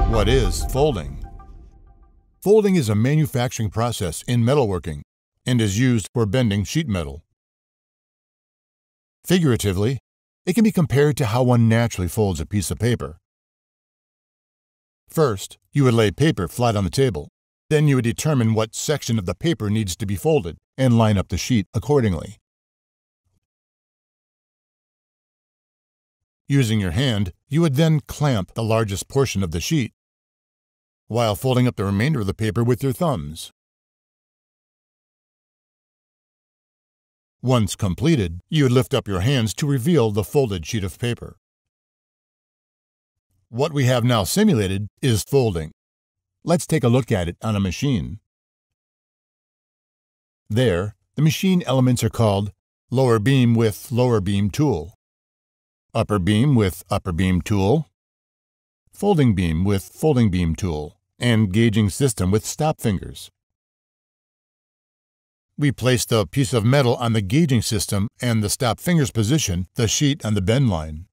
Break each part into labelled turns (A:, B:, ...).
A: What is folding? Folding is a manufacturing process in metalworking and is used for bending sheet metal. Figuratively, it can be compared to how one naturally folds a piece of paper. First, you would lay paper flat on the table. Then you would determine what section of the paper needs to be folded and line up the sheet accordingly. Using your hand, you would then clamp the largest portion of the sheet, while folding up the remainder of the paper with your thumbs. Once completed, you would lift up your hands to reveal the folded sheet of paper. What we have now simulated is folding. Let's take a look at it on a machine. There, the machine elements are called lower beam with lower beam tool, upper beam with upper beam tool, folding beam with folding beam tool, and gauging system with stop fingers. We place the piece of metal on the gauging system and the stop fingers position the sheet on the bend line.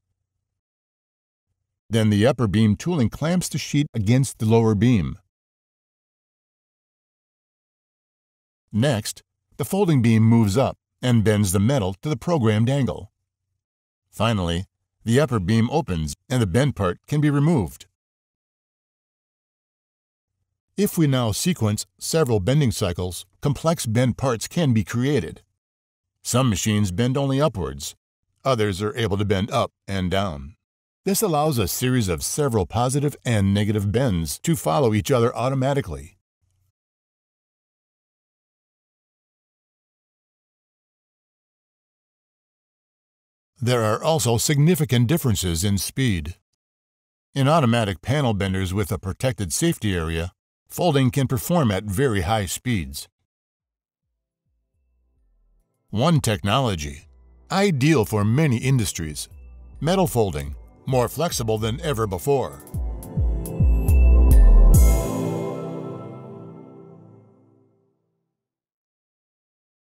A: Then the upper beam tooling clamps the sheet against the lower beam. Next, the folding beam moves up and bends the metal to the programmed angle. Finally, the upper beam opens and the bent part can be removed. If we now sequence several bending cycles, complex bend parts can be created. Some machines bend only upwards. Others are able to bend up and down. This allows a series of several positive and negative bends to follow each other automatically. There are also significant differences in speed. In automatic panel benders with a protected safety area, folding can perform at very high speeds. One technology, ideal for many industries, metal folding, more flexible than ever before.